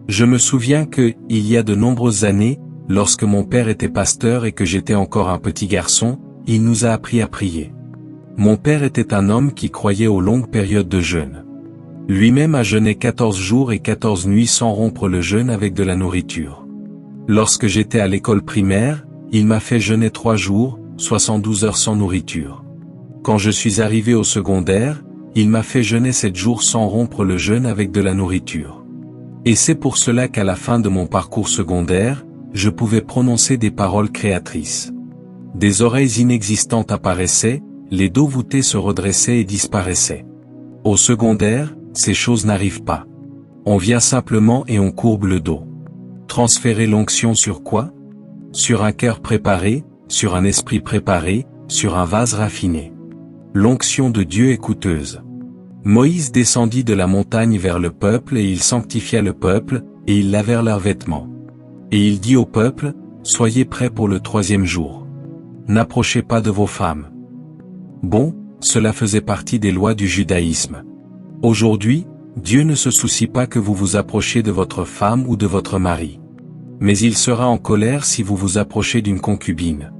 Je me souviens que, il y a de nombreuses années, lorsque mon père était pasteur et que j'étais encore un petit garçon, il nous a appris à prier. Mon père était un homme qui croyait aux longues périodes de jeûne. Lui-même a jeûné 14 jours et 14 nuits sans rompre le jeûne avec de la nourriture. Lorsque j'étais à l'école primaire, il m'a fait jeûner 3 jours, 72 heures sans nourriture. Quand je suis arrivé au secondaire, il m'a fait jeûner 7 jours sans rompre le jeûne avec de la nourriture. Et c'est pour cela qu'à la fin de mon parcours secondaire, je pouvais prononcer des paroles créatrices. Des oreilles inexistantes apparaissaient, les dos voûtés se redressaient et disparaissaient. Au secondaire, ces choses n'arrivent pas. On vient simplement et on courbe le dos. Transférer l'onction sur quoi? Sur un cœur préparé, sur un esprit préparé, sur un vase raffiné. L'onction de Dieu est coûteuse. Moïse descendit de la montagne vers le peuple et il sanctifia le peuple, et ils lavèrent leurs vêtements. Et il dit au peuple, soyez prêts pour le 3e jour. N'approchez pas de vos femmes. Bon, cela faisait partie des lois du judaïsme. Aujourd'hui, Dieu ne se soucie pas que vous vous approchiez de votre femme ou de votre mari. Mais il sera en colère si vous vous approchez d'une concubine.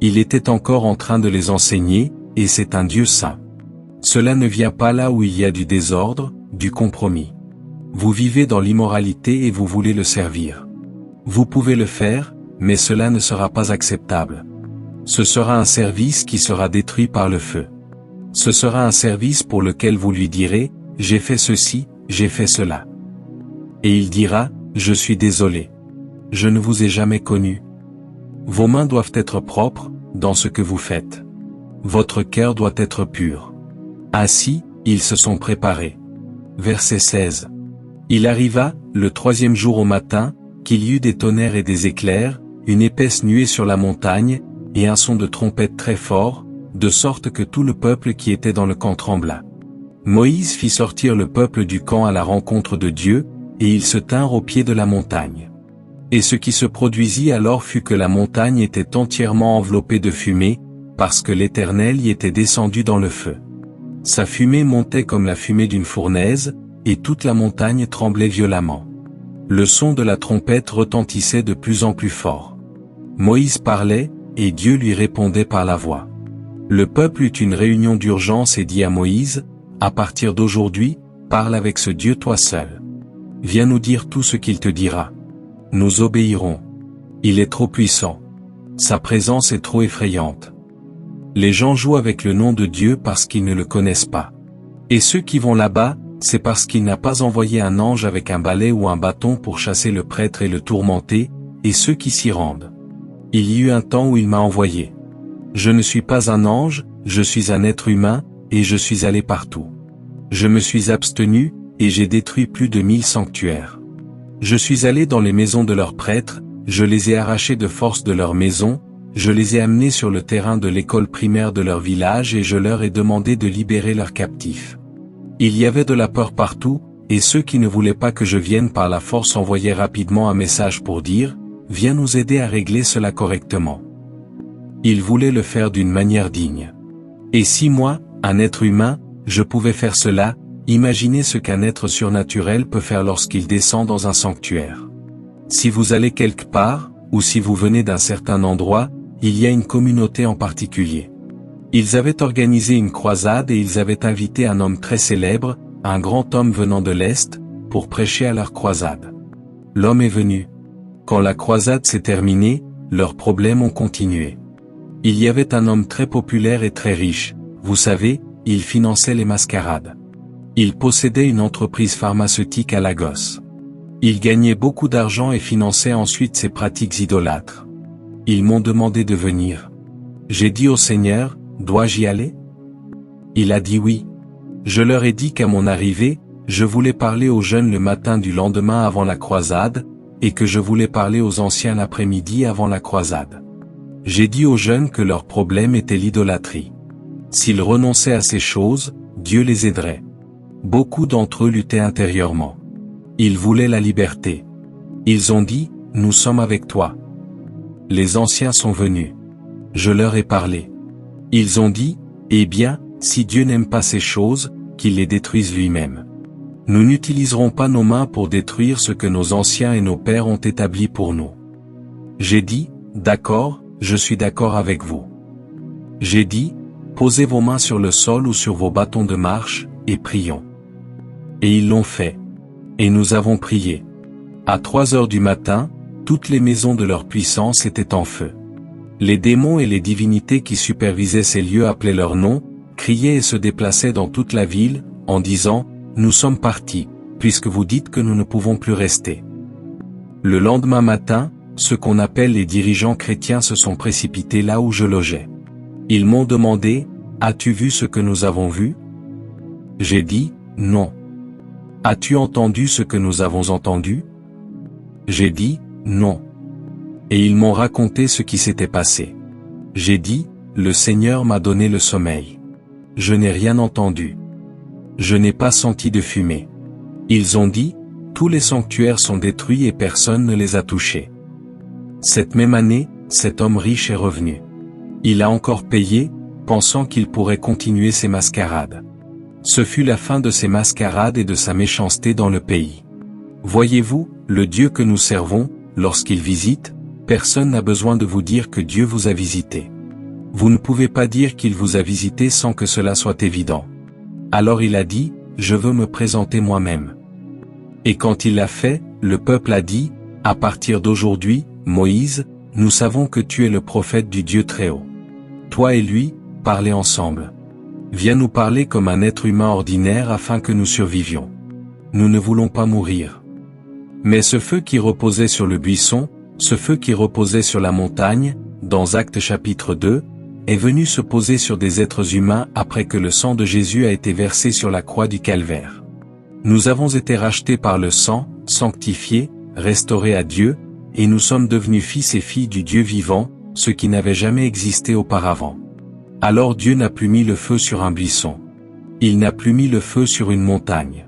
Il était encore en train de les enseigner, et c'est un Dieu saint. Cela ne vient pas là où il y a du désordre, du compromis. Vous vivez dans l'immoralité et vous voulez le servir. Vous pouvez le faire, mais cela ne sera pas acceptable. Ce sera un service qui sera détruit par le feu. Ce sera un service pour lequel vous lui direz, j'ai fait ceci, j'ai fait cela. Et il dira, je suis désolé. Je ne vous ai jamais connu. Vos mains doivent être propres, dans ce que vous faites. Votre cœur doit être pur. Ainsi, ils se sont préparés. Verset 16. Il arriva, le 3e jour au matin, qu'il y eut des tonnerres et des éclairs, une épaisse nuée sur la montagne, et un son de trompette très fort, de sorte que tout le peuple qui était dans le camp trembla. Moïse fit sortir le peuple du camp à la rencontre de Dieu, et ils se tinrent au pied de la montagne. Et ce qui se produisit alors fut que la montagne était entièrement enveloppée de fumée, parce que l'Éternel y était descendu dans le feu. Sa fumée montait comme la fumée d'une fournaise, et toute la montagne tremblait violemment. Le son de la trompette retentissait de plus en plus fort. Moïse parlait, et Dieu lui répondait par la voix. Le peuple eut une réunion d'urgence et dit à Moïse, à partir d'aujourd'hui, parle avec ce Dieu toi seul. Viens nous dire tout ce qu'il te dira. Nous obéirons. Il est trop puissant. Sa présence est trop effrayante. Les gens jouent avec le nom de Dieu parce qu'ils ne le connaissent pas. Et ceux qui vont là-bas, c'est parce qu'il n'a pas envoyé un ange avec un balai ou un bâton pour chasser le prêtre et le tourmenter, et ceux qui s'y rendent. Il y eut un temps où il m'a envoyé. Je ne suis pas un ange, je suis un être humain, et je suis allé partout. Je me suis abstenu, et j'ai détruit plus de 1000 sanctuaires. Je suis allé dans les maisons de leurs prêtres, je les ai arrachés de force de leurs maisons, je les ai amenés sur le terrain de l'école primaire de leur village et je leur ai demandé de libérer leurs captifs. Il y avait de la peur partout, et ceux qui ne voulaient pas que je vienne par la force envoyaient rapidement un message pour dire, viens nous aider à régler cela correctement. Ils voulaient le faire d'une manière digne. Et si moi, un être humain, je pouvais faire cela, imaginez ce qu'un être surnaturel peut faire lorsqu'il descend dans un sanctuaire. Si vous allez quelque part, ou si vous venez d'un certain endroit, il y a une communauté en particulier. Ils avaient organisé une croisade et ils avaient invité un homme très célèbre, un grand homme venant de l'Est, pour prêcher à leur croisade. L'homme est venu. Quand la croisade s'est terminée, leurs problèmes ont continué. Il y avait un homme très populaire et très riche, vous savez, il finançait les mascarades. Il possédait une entreprise pharmaceutique à Lagos. Il gagnait beaucoup d'argent et finançait ensuite ses pratiques idolâtres. Ils m'ont demandé de venir. J'ai dit au Seigneur, dois-je y aller? Il a dit oui. Je leur ai dit qu'à mon arrivée, je voulais parler aux jeunes le matin du lendemain avant la croisade, et que je voulais parler aux anciens l'après-midi avant la croisade. J'ai dit aux jeunes que leur problème était l'idolâtrie. S'ils renonçaient à ces choses, Dieu les aiderait. Beaucoup d'entre eux luttaient intérieurement. Ils voulaient la liberté. Ils ont dit, nous sommes avec toi. Les anciens sont venus. Je leur ai parlé. Ils ont dit, eh bien, si Dieu n'aime pas ces choses, qu'il les détruise lui-même. Nous n'utiliserons pas nos mains pour détruire ce que nos anciens et nos pères ont établi pour nous. J'ai dit, d'accord, je suis d'accord avec vous. J'ai dit, posez vos mains sur le sol ou sur vos bâtons de marche, et prions. Et ils l'ont fait. Et nous avons prié. À 3 heures du matin, toutes les maisons de leur puissance étaient en feu. Les démons et les divinités qui supervisaient ces lieux appelaient leur nom, criaient et se déplaçaient dans toute la ville, en disant, « Nous sommes partis, puisque vous dites que nous ne pouvons plus rester. » Le lendemain matin, ce qu'on appelle les dirigeants chrétiens se sont précipités là où je logeais. Ils m'ont demandé, « As-tu vu ce que nous avons vu ?» J'ai dit, « Non. » « As-tu entendu ce que nous avons entendu ?» J'ai dit, « Non. » Et ils m'ont raconté ce qui s'était passé. J'ai dit, « Le Seigneur m'a donné le sommeil. Je n'ai rien entendu. Je n'ai pas senti de fumée. » Ils ont dit, « Tous les sanctuaires sont détruits et personne ne les a touchés. » Cette même année, cet homme riche est revenu. Il a encore payé, pensant qu'il pourrait continuer ses mascarades. Ce fut la fin de ses mascarades et de sa méchanceté dans le pays. Voyez-vous, le Dieu que nous servons, lorsqu'il visite, personne n'a besoin de vous dire que Dieu vous a visité. Vous ne pouvez pas dire qu'il vous a visité sans que cela soit évident. Alors il a dit, « Je veux me présenter moi-même. » Et quand il l'a fait, le peuple a dit, « À partir d'aujourd'hui, Moïse, nous savons que tu es le prophète du Dieu Très-Haut. Toi et lui, parlez ensemble. Viens nous parler comme un être humain ordinaire afin que nous survivions. Nous ne voulons pas mourir. » Mais ce feu qui reposait sur le buisson, ce feu qui reposait sur la montagne, dans Actes chapitre 2, est venu se poser sur des êtres humains après que le sang de Jésus a été versé sur la croix du calvaire. Nous avons été rachetés par le sang, sanctifiés, restaurés à Dieu, et nous sommes devenus fils et filles du Dieu vivant, ce qui n'avait jamais existé auparavant. Alors Dieu n'a plus mis le feu sur un buisson. Il n'a plus mis le feu sur une montagne.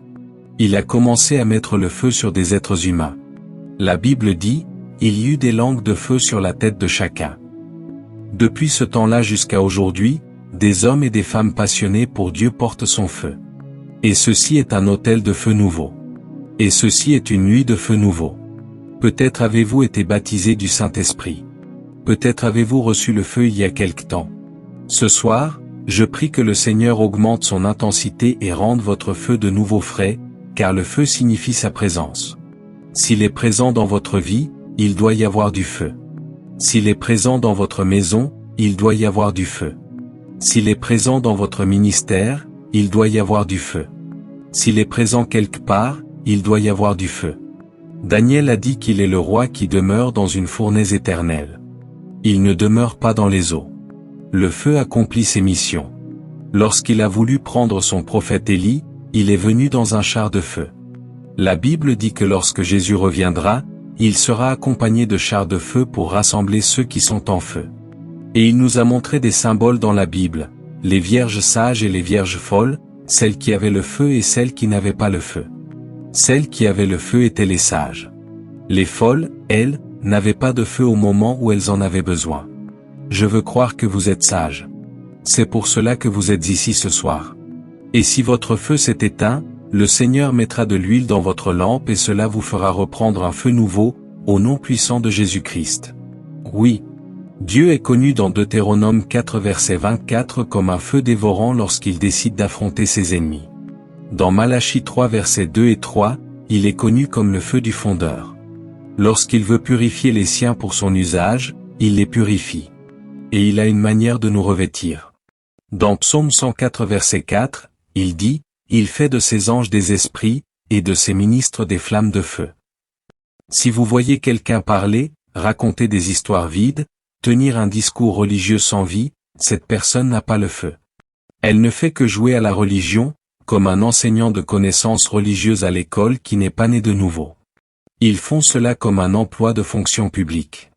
Il a commencé à mettre le feu sur des êtres humains. La Bible dit, « Il y eut des langues de feu sur la tête de chacun. » Depuis ce temps-là jusqu'à aujourd'hui, des hommes et des femmes passionnés pour Dieu portent son feu. Et ceci est un autel de feu nouveau. Et ceci est une nuit de feu nouveau. Peut-être avez-vous été baptisé du Saint-Esprit. Peut-être avez-vous reçu le feu il y a quelque temps. Ce soir, je prie que le Seigneur augmente son intensité et rende votre feu de nouveau frais, car le feu signifie sa présence. S'il est présent dans votre vie, il doit y avoir du feu. S'il est présent dans votre maison, il doit y avoir du feu. S'il est présent dans votre ministère, il doit y avoir du feu. S'il est présent quelque part, il doit y avoir du feu. Daniel a dit qu'il est le roi qui demeure dans une fournaise éternelle. Il ne demeure pas dans les eaux. Le feu accomplit ses missions. Lorsqu'il a voulu prendre son prophète Élie, il est venu dans un char de feu. La Bible dit que lorsque Jésus reviendra, il sera accompagné de chars de feu pour rassembler ceux qui sont en feu. Et il nous a montré des symboles dans la Bible, les vierges sages et les vierges folles, celles qui avaient le feu et celles qui n'avaient pas le feu. Celles qui avaient le feu étaient les sages. Les folles, elles, n'avaient pas de feu au moment où elles en avaient besoin. Je veux croire que vous êtes sages. C'est pour cela que vous êtes ici ce soir. Et si votre feu s'est éteint, le Seigneur mettra de l'huile dans votre lampe et cela vous fera reprendre un feu nouveau, au nom puissant de Jésus-Christ. Oui. Dieu est connu dans Deutéronome 4 verset 24 comme un feu dévorant lorsqu'il décide d'affronter ses ennemis. Dans Malachie 3 versets 2 et 3, il est connu comme le feu du fondeur. Lorsqu'il veut purifier les siens pour son usage, il les purifie. Et il a une manière de nous revêtir. Dans Psaume 104 verset 4, il dit, « Il fait de ses anges des esprits, et de ses ministres des flammes de feu. » Si vous voyez quelqu'un parler, raconter des histoires vides, tenir un discours religieux sans vie, cette personne n'a pas le feu. Elle ne fait que jouer à la religion, comme un enseignant de connaissances religieuses à l'école qui n'est pas né de nouveau. Ils font cela comme un emploi de fonction publique.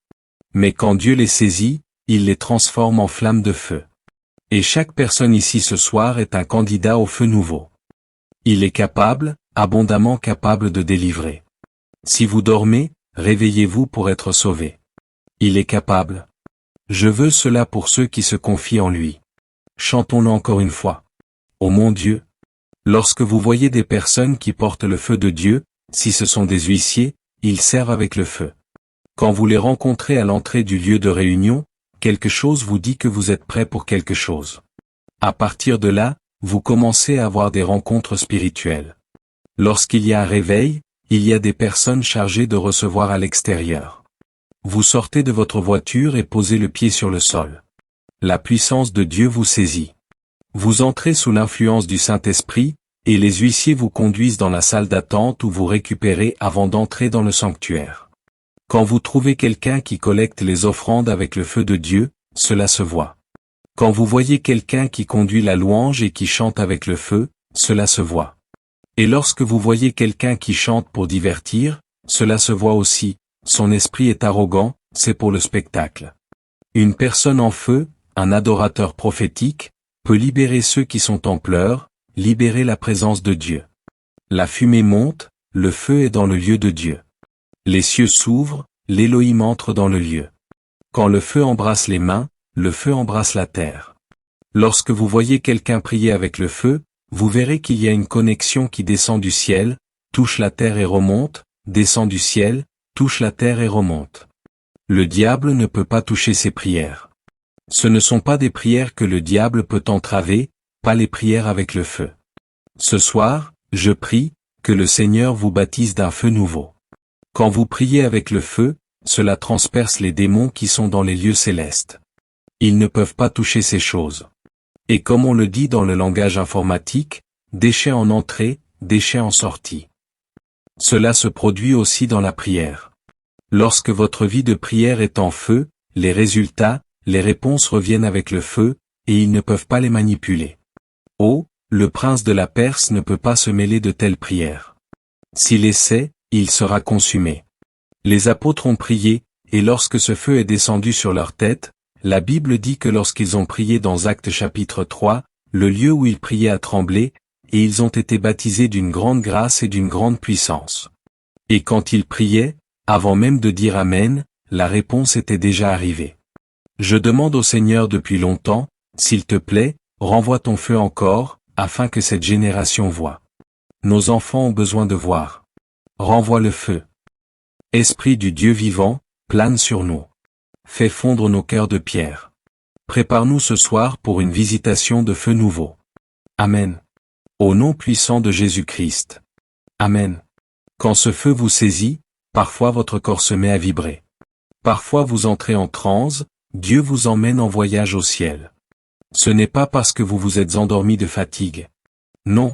Mais quand Dieu les saisit, il les transforme en flammes de feu. Et chaque personne ici ce soir est un candidat au feu nouveau. Il est capable, abondamment capable de délivrer. Si vous dormez, réveillez-vous pour être sauvé. Il est capable. Je veux cela pour ceux qui se confient en lui. Chantons-le encore une fois. Ô mon Dieu! Lorsque vous voyez des personnes qui portent le feu de Dieu, si ce sont des huissiers, ils servent avec le feu. Quand vous les rencontrez à l'entrée du lieu de réunion, quelque chose vous dit que vous êtes prêt pour quelque chose. À partir de là, vous commencez à avoir des rencontres spirituelles. Lorsqu'il y a un réveil, il y a des personnes chargées de recevoir à l'extérieur. Vous sortez de votre voiture et posez le pied sur le sol. La puissance de Dieu vous saisit. Vous entrez sous l'influence du Saint-Esprit, et les huissiers vous conduisent dans la salle d'attente où vous récupérez avant d'entrer dans le sanctuaire. Quand vous trouvez quelqu'un qui collecte les offrandes avec le feu de Dieu, cela se voit. Quand vous voyez quelqu'un qui conduit la louange et qui chante avec le feu, cela se voit. Et lorsque vous voyez quelqu'un qui chante pour divertir, cela se voit aussi, son esprit est arrogant, c'est pour le spectacle. Une personne en feu, un adorateur prophétique, peut libérer ceux qui sont en pleurs, libérer la présence de Dieu. La fumée monte, le feu est dans le lieu de Dieu. Les cieux s'ouvrent, l'Élohim entre dans le lieu. Quand le feu embrasse les mains, le feu embrasse la terre. Lorsque vous voyez quelqu'un prier avec le feu, vous verrez qu'il y a une connexion qui descend du ciel, touche la terre et remonte, descend du ciel, touche la terre et remonte. Le diable ne peut pas toucher ces prières. Ce ne sont pas des prières que le diable peut entraver, pas les prières avec le feu. Ce soir, je prie, que le Seigneur vous baptise d'un feu nouveau. Quand vous priez avec le feu, cela transperce les démons qui sont dans les lieux célestes. Ils ne peuvent pas toucher ces choses. Et comme on le dit dans le langage informatique, déchet en entrée, déchet en sortie. Cela se produit aussi dans la prière. Lorsque votre vie de prière est en feu, les résultats, les réponses reviennent avec le feu, et ils ne peuvent pas les manipuler. Oh, le prince de la Perse ne peut pas se mêler de telles prières. S'il essaie, il sera consumé. Les apôtres ont prié, et lorsque ce feu est descendu sur leur tête, la Bible dit que lorsqu'ils ont prié dans Actes chapitre 3, le lieu où ils priaient a tremblé, et ils ont été baptisés d'une grande grâce et d'une grande puissance. Et quand ils priaient, avant même de dire Amen, la réponse était déjà arrivée. Je demande au Seigneur depuis longtemps, s'il te plaît, renvoie ton feu encore, afin que cette génération voie. Nos enfants ont besoin de voir. Renvoie le feu. Esprit du Dieu vivant, plane sur nous. Fais fondre nos cœurs de pierre. Prépare-nous ce soir pour une visitation de feu nouveau. Amen. Au nom puissant de Jésus-Christ. Amen. Quand ce feu vous saisit, parfois votre corps se met à vibrer. Parfois vous entrez en transe, Dieu vous emmène en voyage au ciel. Ce n'est pas parce que vous vous êtes endormi de fatigue. Non.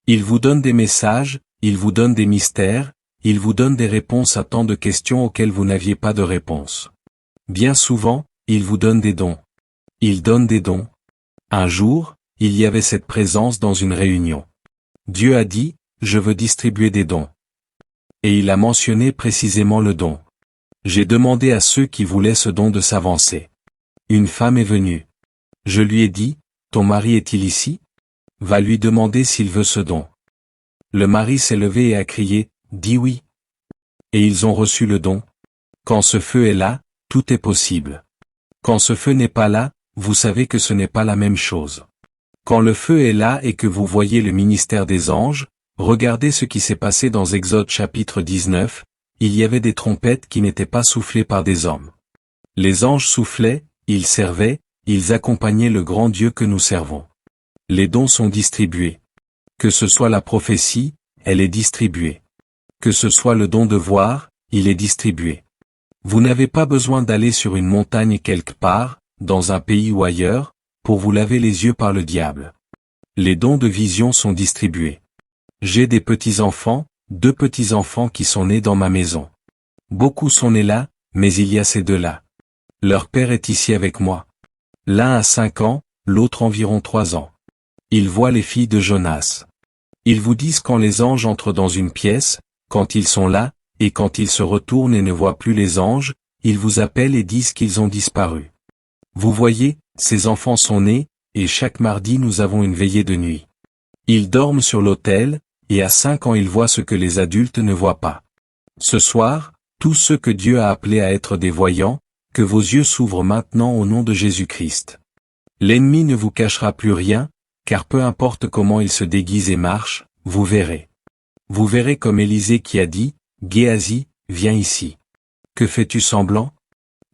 Il vous donne des messages, il vous donne des mystères, il vous donne des réponses à tant de questions auxquelles vous n'aviez pas de réponse. Bien souvent, il vous donne des dons. Il donne des dons. Un jour, il y avait cette présence dans une réunion. Dieu a dit, je veux distribuer des dons. Et il a mentionné précisément le don. J'ai demandé à ceux qui voulaient ce don de s'avancer. Une femme est venue. Je lui ai dit, ton mari est-il ici? Va lui demander s'il veut ce don. Le mari s'est levé et a crié, dis oui. Et ils ont reçu le don. Quand ce feu est là, tout est possible. Quand ce feu n'est pas là, vous savez que ce n'est pas la même chose. Quand le feu est là et que vous voyez le ministère des anges, regardez ce qui s'est passé dans Exode chapitre 19, il y avait des trompettes qui n'étaient pas soufflées par des hommes. Les anges soufflaient, ils servaient, ils accompagnaient le grand Dieu que nous servons. Les dons sont distribués. Que ce soit la prophétie, elle est distribuée. Que ce soit le don de voir, il est distribué. Vous n'avez pas besoin d'aller sur une montagne quelque part, dans un pays ou ailleurs, pour vous laver les yeux par le diable. Les dons de vision sont distribués. J'ai des petits-enfants, 2 petits-enfants qui sont nés dans ma maison. Beaucoup sont nés là, mais il y a ces 2-là. Leur père est ici avec moi. L'un a 5 ans, l'autre environ 3 ans. Ils voient les filles de Jonas. Ils vous disent quand les anges entrent dans une pièce, quand ils sont là, et quand ils se retournent et ne voient plus les anges, ils vous appellent et disent qu'ils ont disparu. Vous voyez, ces enfants sont nés, et chaque mardi nous avons une veillée de nuit. Ils dorment sur l'autel, et à 5 ans ils voient ce que les adultes ne voient pas. Ce soir, tous ceux que Dieu a appelés à être des voyants, que vos yeux s'ouvrent maintenant au nom de Jésus-Christ. L'ennemi ne vous cachera plus rien, car peu importe comment il se déguise et marche, vous verrez. Vous verrez comme Élisée qui a dit, Géasi, viens ici. Que fais-tu semblant?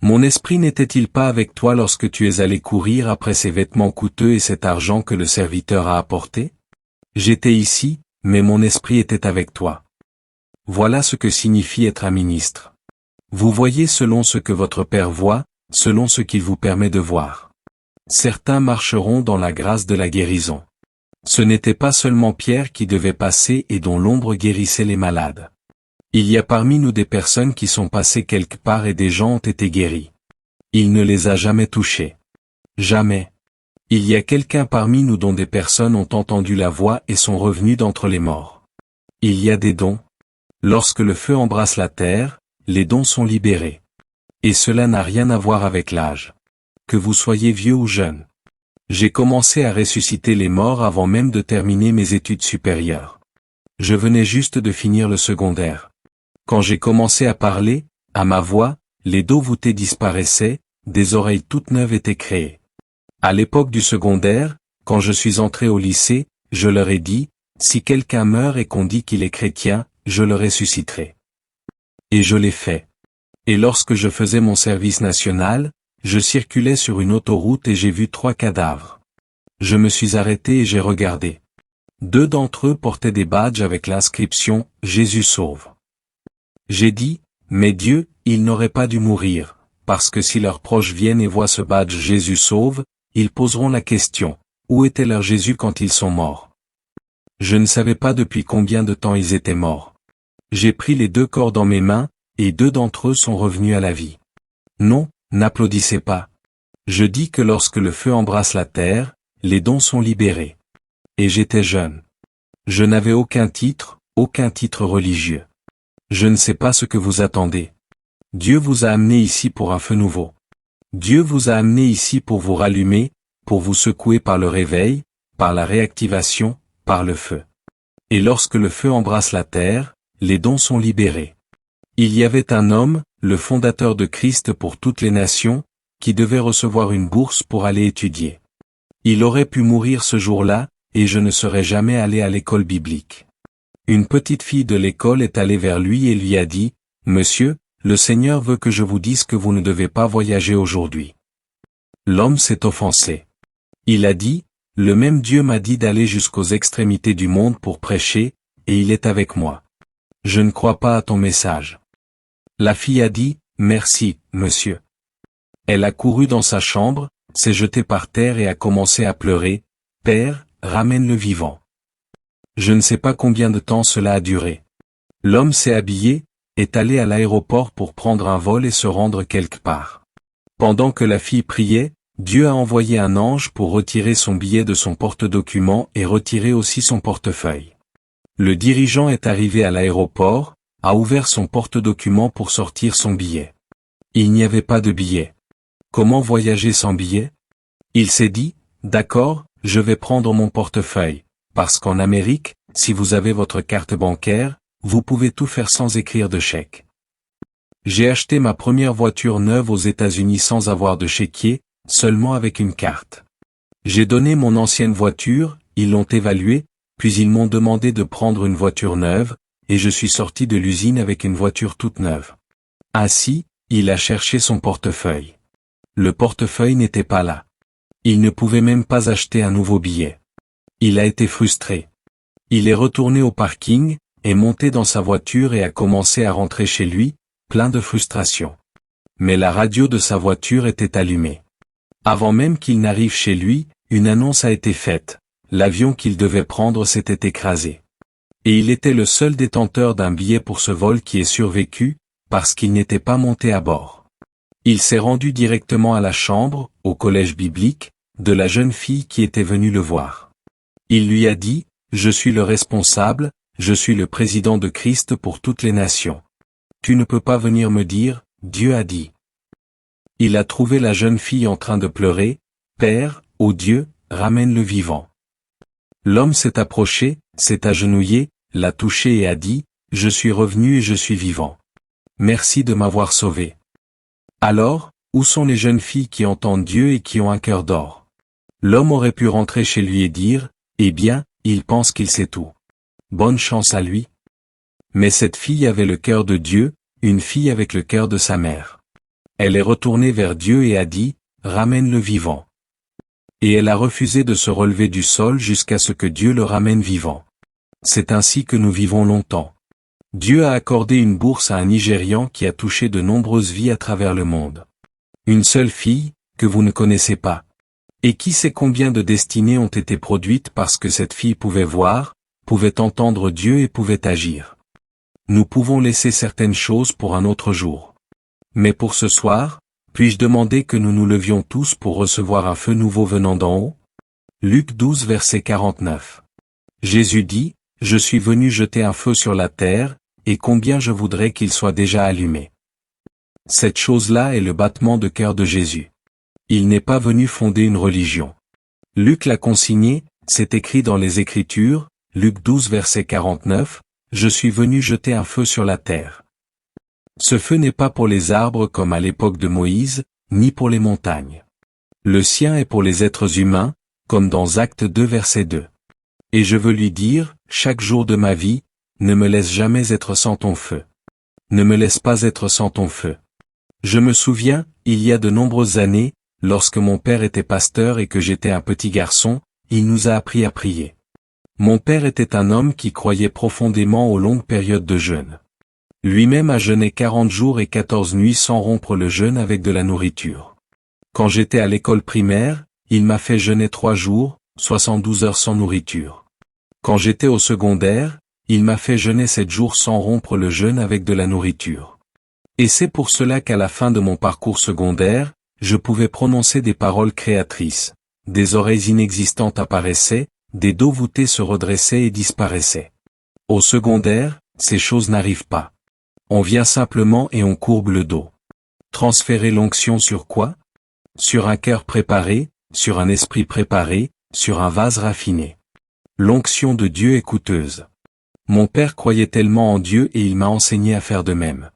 Mon esprit n'était-il pas avec toi lorsque tu es allé courir après ces vêtements coûteux et cet argent que le serviteur a apporté? J'étais ici, mais mon esprit était avec toi. Voilà ce que signifie être un ministre. Vous voyez selon ce que votre Père voit, selon ce qu'il vous permet de voir. Certains marcheront dans la grâce de la guérison. Ce n'était pas seulement Pierre qui devait passer et dont l'ombre guérissait les malades. Il y a parmi nous des personnes qui sont passées quelque part et des gens ont été guéris. Il ne les a jamais touchés. Jamais. Il y a quelqu'un parmi nous dont des personnes ont entendu la voix et sont revenues d'entre les morts. Il y a des dons. Lorsque le feu embrasse la terre, les dons sont libérés. Et cela n'a rien à voir avec l'âge. Que vous soyez vieux ou jeune. J'ai commencé à ressusciter les morts avant même de terminer mes études supérieures. Je venais juste de finir le secondaire. Quand j'ai commencé à parler, à ma voix, les dos voûtés disparaissaient, des oreilles toutes neuves étaient créées. À l'époque du secondaire, quand je suis entré au lycée, je leur ai dit, si quelqu'un meurt et qu'on dit qu'il est chrétien, je le ressusciterai. Et je l'ai fait. Et lorsque je faisais mon service national, je circulais sur une autoroute et j'ai vu 3 cadavres. Je me suis arrêté et j'ai regardé. 2 d'entre eux portaient des badges avec l'inscription « Jésus sauve ». J'ai dit, mais Dieu, ils n'auraient pas dû mourir, parce que si leurs proches viennent et voient ce badge « Jésus sauve », ils poseront la question, où était leur Jésus quand ils sont morts? Je ne savais pas depuis combien de temps ils étaient morts. J'ai pris les 2 corps dans mes mains, et 2 d'entre eux sont revenus à la vie. Non, n'applaudissez pas. Je dis que lorsque le feu embrasse la terre, les dons sont libérés. Et j'étais jeune. Je n'avais aucun titre religieux. Je ne sais pas ce que vous attendez. Dieu vous a amené ici pour un feu nouveau. Dieu vous a amené ici pour vous rallumer, pour vous secouer par le réveil, par la réactivation, par le feu. Et lorsque le feu embrasse la terre, les dons sont libérés. Il y avait un homme, le fondateur de Christ pour toutes les nations, qui devait recevoir une bourse pour aller étudier. Il aurait pu mourir ce jour-là, et je ne serais jamais allé à l'école biblique. Une petite fille de l'école est allée vers lui et lui a dit, « Monsieur, le Seigneur veut que je vous dise que vous ne devez pas voyager aujourd'hui. » L'homme s'est offensé. Il a dit, « Le même Dieu m'a dit d'aller jusqu'aux extrémités du monde pour prêcher, et il est avec moi. Je ne crois pas à ton message. » La fille a dit, « Merci, monsieur. » Elle a couru dans sa chambre, s'est jetée par terre et a commencé à pleurer, « Père, ramène le vivant. » Je ne sais pas combien de temps cela a duré. L'homme s'est habillé, est allé à l'aéroport pour prendre un vol et se rendre quelque part. Pendant que la fille priait, Dieu a envoyé un ange pour retirer son billet de son porte-document et retirer aussi son portefeuille. Le dirigeant est arrivé à l'aéroport, a ouvert son porte-document pour sortir son billet. Il n'y avait pas de billet. Comment voyager sans billet? Il s'est dit, d'accord, je vais prendre mon portefeuille, parce qu'en Amérique, si vous avez votre carte bancaire, vous pouvez tout faire sans écrire de chèque. J'ai acheté ma première voiture neuve aux États-Unis sans avoir de chéquier, seulement avec une carte. J'ai donné mon ancienne voiture, ils l'ont évaluée, puis ils m'ont demandé de prendre une voiture neuve, et je suis sorti de l'usine avec une voiture toute neuve. Ainsi, il a cherché son portefeuille. Le portefeuille n'était pas là. Il ne pouvait même pas acheter un nouveau billet. Il a été frustré. Il est retourné au parking, est monté dans sa voiture et a commencé à rentrer chez lui, plein de frustration. Mais la radio de sa voiture était allumée. Avant même qu'il n'arrive chez lui, une annonce a été faite. L'avion qu'il devait prendre s'était écrasé. Et il était le seul détenteur d'un billet pour ce vol qui est survécu, parce qu'il n'était pas monté à bord. Il s'est rendu directement à la chambre, au collège biblique, de la jeune fille qui était venue le voir. Il lui a dit, « Je suis le responsable, je suis le président de Christ pour toutes les nations. Tu ne peux pas venir me dire, Dieu a dit. » Il a trouvé la jeune fille en train de pleurer, « Père, ô Dieu, ramène le vivant. » L'homme s'est approché, s'est agenouillé, l'a touché et a dit, « Je suis revenu et je suis vivant. Merci de m'avoir sauvé. » Alors, où sont les jeunes filles qui entendent Dieu et qui ont un cœur d'or? L'homme aurait pu rentrer chez lui et dire, eh bien, il pense qu'il sait tout. Bonne chance à lui. Mais cette fille avait le cœur de Dieu, une fille avec le cœur de sa mère. Elle est retournée vers Dieu et a dit, ramène le vivant. Et elle a refusé de se relever du sol jusqu'à ce que Dieu le ramène vivant. C'est ainsi que nous vivons longtemps. Dieu a accordé une bourse à un Nigérian qui a touché de nombreuses vies à travers le monde. Une seule fille, que vous ne connaissez pas. Et qui sait combien de destinées ont été produites parce que cette fille pouvait voir, pouvait entendre Dieu et pouvait agir. Nous pouvons laisser certaines choses pour un autre jour. Mais pour ce soir, puis-je demander que nous nous levions tous pour recevoir un feu nouveau venant d'en haut? Luc 12 verset 49. Jésus dit, « Je suis venu jeter un feu sur la terre, et combien je voudrais qu'il soit déjà allumé. » Cette chose-là est le battement de cœur de Jésus. Il n'est pas venu fonder une religion. Luc l'a consigné, c'est écrit dans les Écritures, Luc 12 verset 49, « Je suis venu jeter un feu sur la terre. » Ce feu n'est pas pour les arbres comme à l'époque de Moïse, ni pour les montagnes. Le sien est pour les êtres humains, comme dans Actes 2 verset 2. Et je veux lui dire, chaque jour de ma vie, ne me laisse jamais être sans ton feu. Ne me laisse pas être sans ton feu. Je me souviens, il y a de nombreuses années, lorsque mon père était pasteur et que j'étais un petit garçon, il nous a appris à prier. Mon père était un homme qui croyait profondément aux longues périodes de jeûne. Lui-même a jeûné 40 jours et 14 nuits sans rompre le jeûne avec de la nourriture. Quand j'étais à l'école primaire, il m'a fait jeûner 3 jours, 72 heures sans nourriture. Quand j'étais au secondaire, il m'a fait jeûner 7 jours sans rompre le jeûne avec de la nourriture. Et c'est pour cela qu'à la fin de mon parcours secondaire, je pouvais prononcer des paroles créatrices. Des oreilles inexistantes apparaissaient, des dos voûtés se redressaient et disparaissaient. Au secondaire, ces choses n'arrivent pas. On vient simplement et on courbe le dos. Transférer l'onction sur quoi? Sur un cœur préparé, sur un esprit préparé, sur un vase raffiné. L'onction de Dieu est coûteuse. Mon père croyait tellement en Dieu et il m'a enseigné à faire de même.